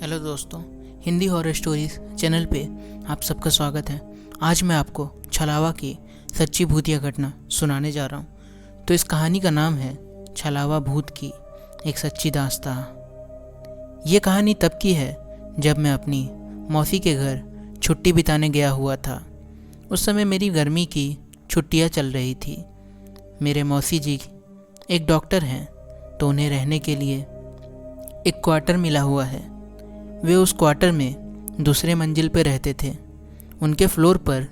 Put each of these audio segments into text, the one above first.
Hello दोस्तों, Hindi horror stories channel पे आप सबका स्वागत है। आज मैं आपको छलावा की सच्ची भूतिया घटना सुनाने जा रहा हूँ। तो इस कहानी का नाम है छलावा भूत की एक सच्ची दास्तां। ये कहानी तब की है जब मैं अपनी मौसी के घर छुट्टी बिताने गया हुआ था। उस समय मेरी गर्मी की छुट्टियाँ चल रही थी। मेरे मौसी जी एक डॉक्टर हैं, तो उन्हें रहने के लिए एक क्वार्टर मिला हुआ है। वे उस क्वार्टर में दूसरे मंजिल पर रहते थे। उनके फ्लोर पर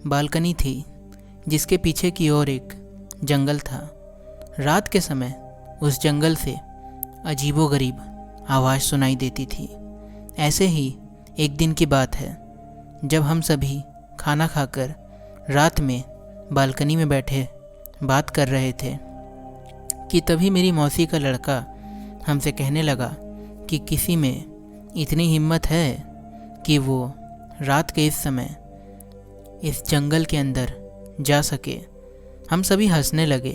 बालकनी थी, जिसके पीछे की ओर एक जंगल था। रात के समय उस जंगल से अजीबोगरीब आवाज़ सुनाई देती थी। ऐसे ही एक दिन की बात है, जब हम सभी खाना खाकर रात में बालकनी में बैठे बात कर रहे थे कि तभी मेरी मौसी का लड़का हमसे कहने लगा कि किसी में इतनी हिम्मत है कि वो रात के इस समय इस जंगल के अंदर जा सके। हम सभी हंसने लगे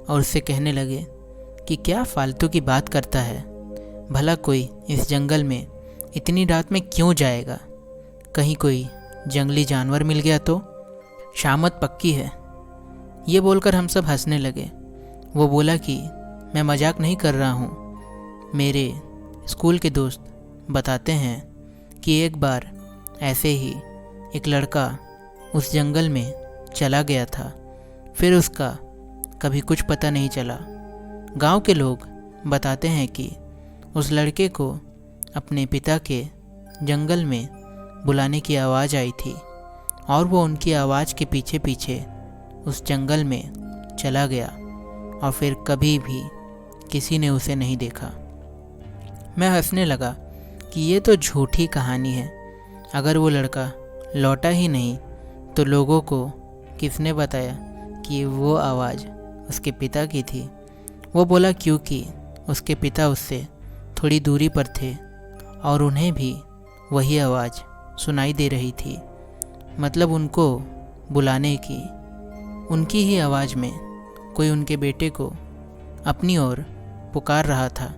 और उससे कहने लगे कि क्या फालतू की बात करता है, भला कोई इस जंगल में इतनी रात में क्यों जाएगा, कहीं कोई जंगली जानवर मिल गया तो, शामत पक्की है। ये बोलकर हम सब हंसने लगे। वो बोला कि मैं मजाक नहीं कर रहा हूँ। मेरे स्कूल के दोस्त बताते हैं कि एक बार ऐसे ही एक लड़का उस जंगल में चला गया था, फिर उसका कभी कुछ पता नहीं चला। गांव के लोग बताते हैं कि उस लड़के को अपने पिता के जंगल में बुलाने की आवाज़ आई थी और वो उनकी आवाज़ के पीछे पीछे उस जंगल में चला गया और फिर कभी भी किसी ने उसे नहीं देखा। मैं हंसने लगा कि ये तो झूठी कहानी है। अगर वो लड़का लौटा ही नहीं तो लोगों को किसने बताया कि वो आवाज़ उसके पिता की थी। वो बोला क्योंकि उसके पिता उससे थोड़ी दूरी पर थे और उन्हें भी वही आवाज़ सुनाई दे रही थी, मतलब उनको बुलाने की। उनकी ही आवाज़ में कोई उनके बेटे को अपनी ओर पुकार रहा था।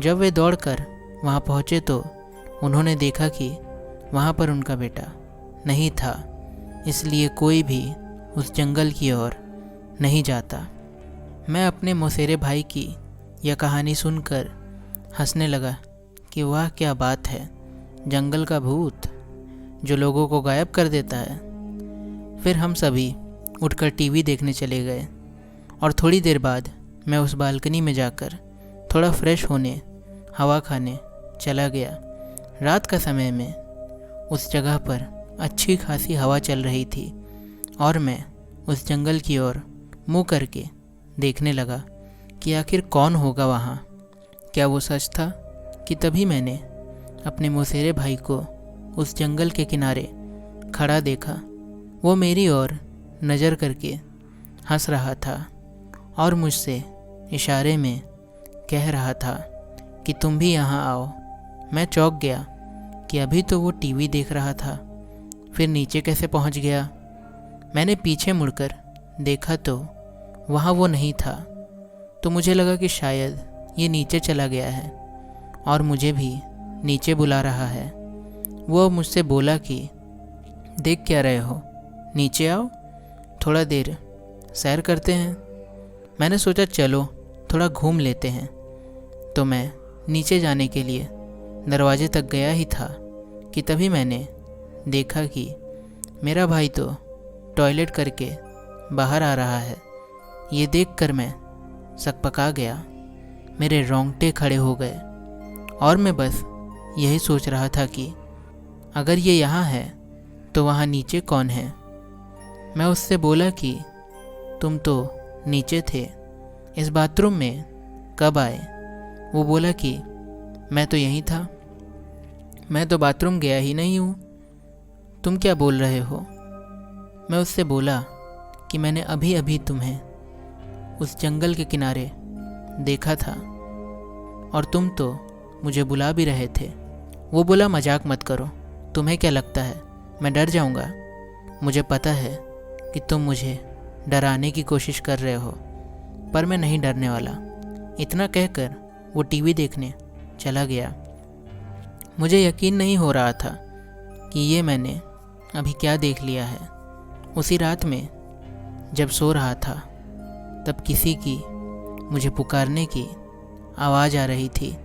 जब वे दौड़कर वहाँ पहुँचे तो उन्होंने देखा कि वहाँ पर उनका बेटा नहीं था, इसलिए कोई भी उस जंगल की ओर नहीं जाता। मैं अपने मौसेरे भाई की यह कहानी सुनकर हंसने लगा कि वाह क्या बात है, जंगल का भूत जो लोगों को गायब कर देता है। फिर हम सभी उठकर टीवी देखने चले गए और थोड़ी देर बाद मैं उस बालकनी में जाकर थोड़ा फ्रेश होने, हवा खाने चला गया। रात का समय में उस जगह पर अच्छी खासी हवा चल रही थी और मैं उस जंगल की ओर मुँह करके देखने लगा कि आखिर कौन होगा वहाँ। क्या वो सच था कि तभी मैंने अपने मौसेरे भाई को उस जंगल के किनारे खड़ा देखा। वो मेरी ओर नज़र करके हंस रहा था और मुझसे इशारे में कह रहा था कि तुम भी यहाँ आओ। मैं चौंक गया कि अभी तो वो टीवी देख रहा था, फिर नीचे कैसे पहुँच गया। मैंने पीछे मुड़कर देखा तो वहाँ वो नहीं था, तो मुझे लगा कि शायद ये नीचे चला गया है और मुझे भी नीचे बुला रहा है। वो मुझसे बोला कि देख क्या रहे हो, नीचे आओ, थोड़ा देर सैर करते हैं। मैंने सोचा चलो थोड़ा घूम लेते हैं, तो मैं नीचे जाने के लिए दरवाजे तक गया ही था कि तभी मैंने देखा कि मेरा भाई तो टॉयलेट करके बाहर आ रहा है। ये देखकर मैं सकपका गया, मेरे रोंगटे खड़े हो गए और मैं बस यही सोच रहा था कि अगर ये यहाँ है तो वहाँ नीचे कौन है। मैं उससे बोला कि तुम तो नीचे थे, इस बाथरूम में कब आए। वो बोला कि मैं तो यहीं था, मैं तो बाथरूम गया ही नहीं हूँ, तुम क्या बोल रहे हो। मैं उससे बोला कि मैंने अभी अभी तुम्हें उस जंगल के किनारे देखा था और तुम तो मुझे बुला भी रहे थे। वो बोला मजाक मत करो, तुम्हें क्या लगता है मैं डर जाऊँगा। मुझे पता है कि तुम मुझे डराने की कोशिश कर रहे हो, पर मैं नहीं डरने वाला। इतना कहकर वो टीवी देखने चला गया। मुझे यकीन नहीं हो रहा था कि ये मैंने अभी क्या देख लिया है। उसी रात में जब सो रहा था तब किसी की मुझे पुकारने की आवाज़ आ रही थी।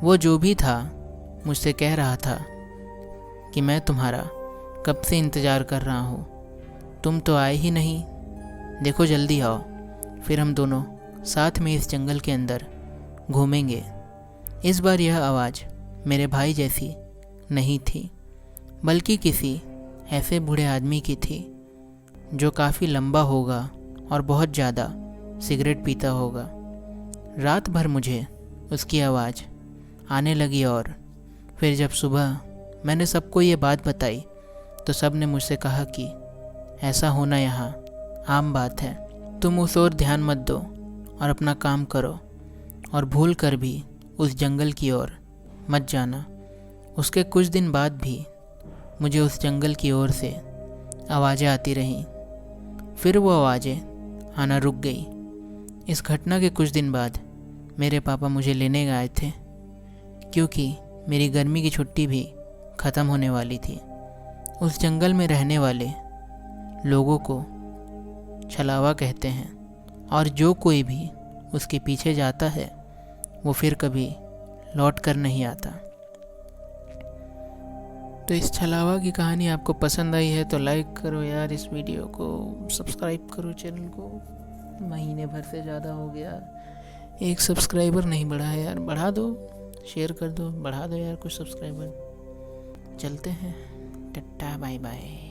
वो जो भी था मुझसे कह रहा था कि मैं तुम्हारा कब से इंतज़ार कर रहा हूँ, तुम तो आए ही नहीं, देखो जल्दी आओ, फिर हम दोनों साथ में इस जंगल के अंदर घूमेंगे। इस बार यह आवाज़ मेरे भाई जैसी नहीं थी, बल्कि किसी ऐसे बूढ़े आदमी की थी जो काफ़ी लंबा होगा और बहुत ज़्यादा सिगरेट पीता होगा। रात भर मुझे उसकी आवाज़ आने लगी और फिर जब सुबह मैंने सबको ये बात बताई तो सब ने मुझसे कहा कि ऐसा होना यहाँ आम बात है, तुम उस ओर ध्यान मत दो और अपना काम करो और भूल कर भी उस जंगल की ओर मत जाना। उसके कुछ दिन बाद भी मुझे उस जंगल की ओर से आवाज़ें आती रहीं, फिर वो आवाज़ें आना रुक गई। इस घटना के कुछ दिन बाद मेरे पापा मुझे लेने आए थे, क्योंकि मेरी गर्मी की छुट्टी भी ख़त्म होने वाली थी। उस जंगल में रहने वाले लोगों को छलावा कहते हैं और जो कोई भी उसके पीछे जाता है वो फिर कभी लौट कर नहीं आता। तो इस छलावा की कहानी आपको पसंद आई है तो लाइक करो यार इस वीडियो को, सब्सक्राइब करो चैनल को। महीने भर से ज़्यादा हो गया, एक सब्सक्राइबर नहीं बढ़ा है यार, बढ़ा दो, शेयर कर दो, बढ़ा दो यार कुछ सब्सक्राइबर। चलते हैं, टाटा बाय बाय।